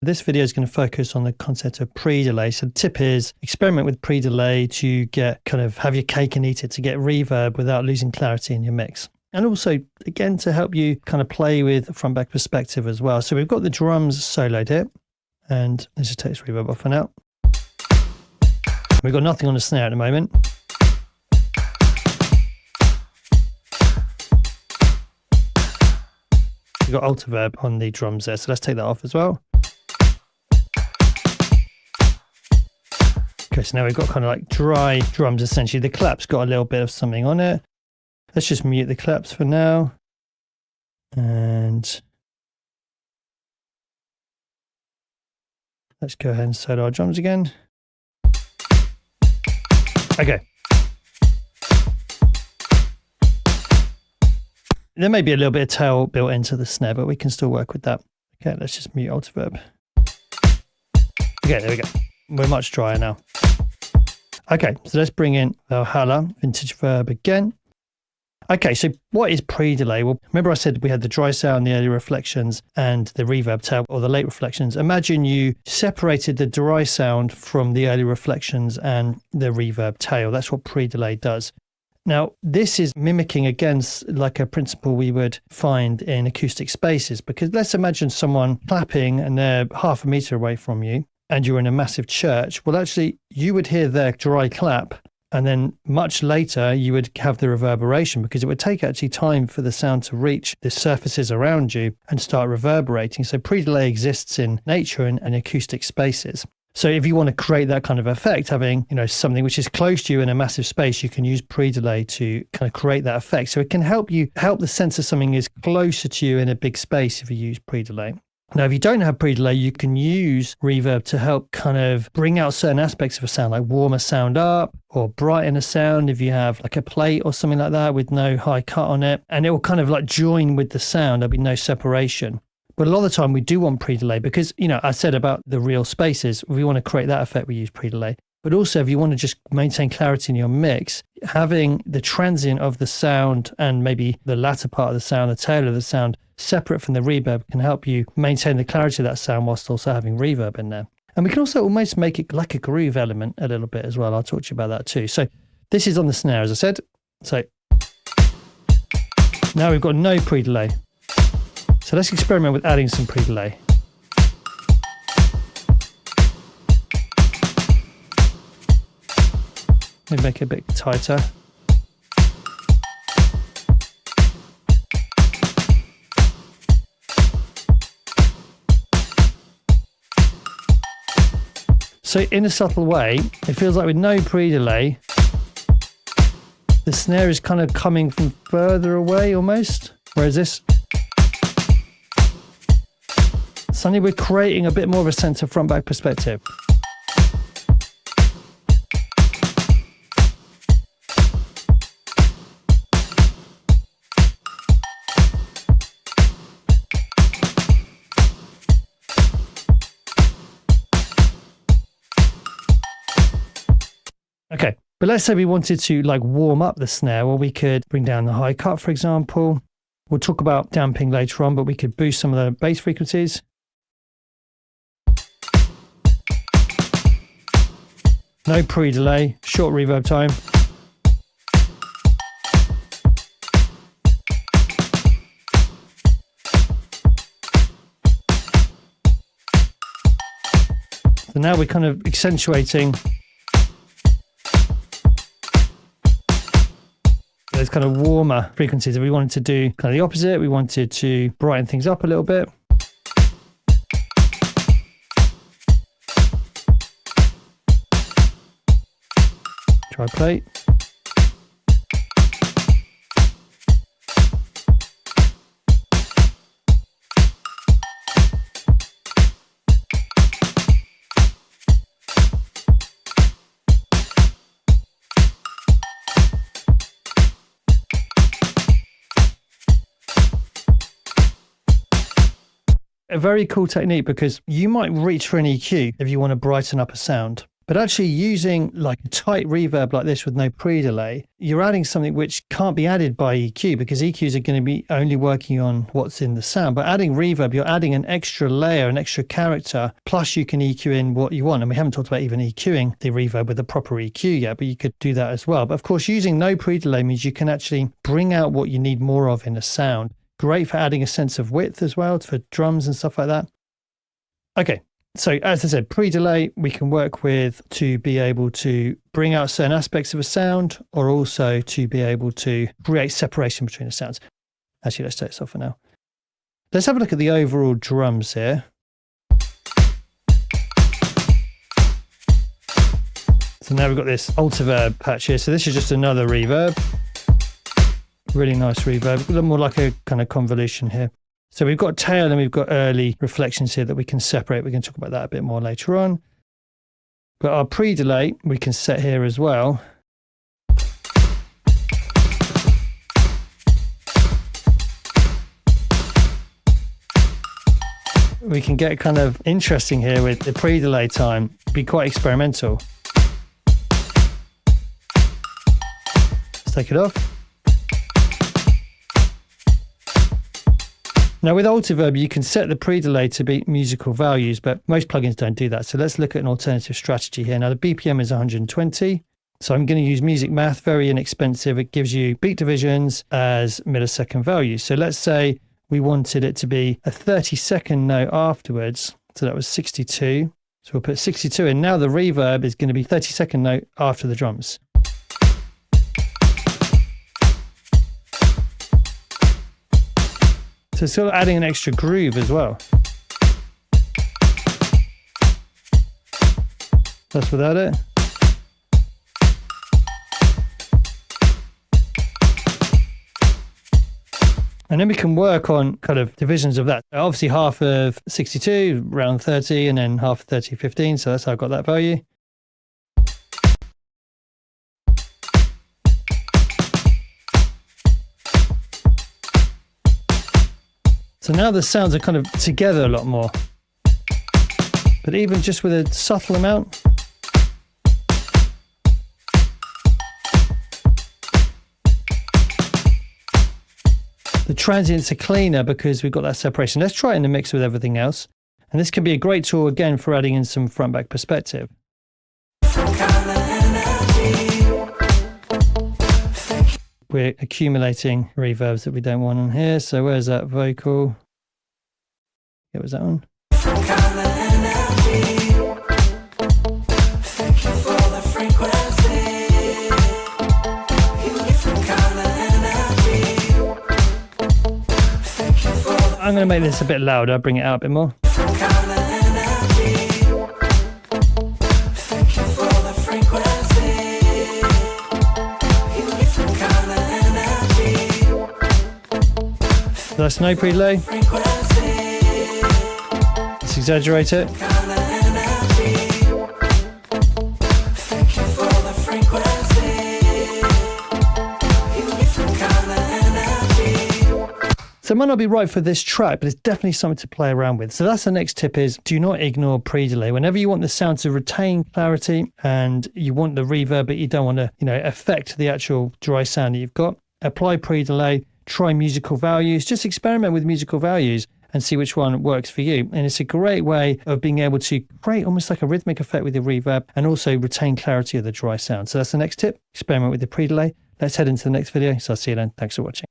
This video is going to focus on the concept of pre-delay. So the tip is experiment with pre-delay to get have your cake and eat it, to get reverb without losing clarity in your mix. And also, again, to help you play with front back perspective as well. So we've got the drums soloed here, and let's just take this reverb off for now. We've got nothing on the snare at the moment. We've got Altiverb on the drums there, so let's take that off as well. Okay, so now we've got dry drums essentially. The clap's got a little bit of something on it. Let's just mute the claps for now. And let's go ahead and solo our drums again. Okay. There may be a little bit of tail built into the snare, but we can still work with that. Okay, let's just mute Altiverb. Okay, there we go. We're much drier now. Okay, so let's bring in Valhalla Vintage Verb again. Okay, so what is pre-delay? Well, remember I said we had the dry sound, the early reflections, and the reverb tail, or the late reflections. Imagine you separated the dry sound from the early reflections and the reverb tail. That's what pre-delay does. Now, this is mimicking against like a principle we would find in acoustic spaces, because let's imagine someone clapping and they're half a meter away from you and you're in a massive church. Well, actually, you would hear their dry clap, and then much later you would have the reverberation, because it would take actually time for the sound to reach the surfaces around you and start reverberating. So pre-delay exists in nature and acoustic spaces. So if you want to create that kind of effect, having something which is close to you in a massive space, you can use pre-delay to create that effect. So it can help the sense of something is closer to you in a big space if you use pre-delay. Now, if you don't have pre-delay, you can use reverb to help bring out certain aspects of a sound, like warm a sound up or brighten a sound if you have like a plate or something like that with no high cut on it. And it will join with the sound. There'll be no separation. But a lot of the time we do want pre-delay because, I said about the real spaces, if we want to create that effect, we use pre-delay. But also if you want to just maintain clarity in your mix, having the transient of the sound and maybe the latter part of the sound, the tail of the sound, separate from the reverb can help you maintain the clarity of that sound whilst also having reverb in there. And we can also almost make it like a groove element a little bit as well. I'll talk to you about that too. So this is on the snare, as I said. So now we've got no pre-delay. So let's experiment with adding some pre-delay. Let me make it a bit tighter. So in a subtle way, it feels like with no pre-delay, the snare is coming from further away almost. Whereas this, suddenly we're creating a bit more of a sense of front back perspective. Okay, but let's say we wanted to warm up the snare. Well, we could bring down the high cut, for example. We'll talk about damping later on, but we could boost some of the bass frequencies. No pre-delay, short reverb time. So now we're accentuating those warmer frequencies. If we wanted to do the opposite, we wanted to brighten things up a little bit. Try plate. A very cool technique, because you might reach for an EQ if you want to brighten up a sound. But actually using like a tight reverb like this with no pre-delay, you're adding something which can't be added by EQ because EQs are going to be only working on what's in the sound. But adding reverb, you're adding an extra layer, an extra character, plus you can EQ in what you want. And we haven't talked about even EQing the reverb with a proper EQ yet, but you could do that as well. But of course, using no pre-delay means you can actually bring out what you need more of in a sound. Great for adding a sense of width as well for drums and stuff like that. Okay. So as I said, pre-delay we can work with to be able to bring out certain aspects of a sound or also to be able to create separation between the sounds. Actually, let's take this off for now. Let's have a look at the overall drums here. So now we've got this Altiverb patch here. So this is just another reverb. Really nice reverb. A little more like a kind of convolution here. So we've got tail and we've got early reflections here that we can separate. We can talk about that a bit more later on. But our pre-delay we can set here as well. We can get kind of interesting here with the pre-delay time, be quite experimental. Let's take it off. Now with Altiverb, you can set the pre-delay to be musical values, but most plugins don't do that. So let's look at an alternative strategy here. Now the BPM is 120. So I'm going to use Music Math, very inexpensive. It gives you beat divisions as millisecond values. So let's say we wanted it to be a 30-second note afterwards. So that was 62. So we'll put 62 in. Now the reverb is going to be 30-second note after the drums. So it's sort of adding an extra groove as well. That's without it. And then we can work on kind of divisions of that. Obviously half of 62, around 30, and then half of 30, 15. So that's how I got that value. So now the sounds are kind of together a lot more. But even just with a subtle amount. The transients are cleaner because we've got that separation. Let's try it in the mix with everything else. And this can be a great tool again for adding in some front-back perspective. We're accumulating reverbs that we don't want on here. So where's that vocal? What was that on? I'm going to make this a bit louder, bring it out a bit more. That's no pre-delay. Let's exaggerate it. So it might not be right for this track, but it's definitely something to play around with. So that's the next tip is do not ignore pre-delay. Whenever you want the sound to retain clarity and you want the reverb, but you don't want to, affect the actual dry sound that you've got, apply pre-delay, try musical values, just experiment with musical values and see which one works for you. And it's a great way of being able to create almost like a rhythmic effect with your reverb and also retain clarity of the dry sound. So that's the next tip, experiment with the pre-delay. Let's head into the next video. So I'll see you then. Thanks for watching.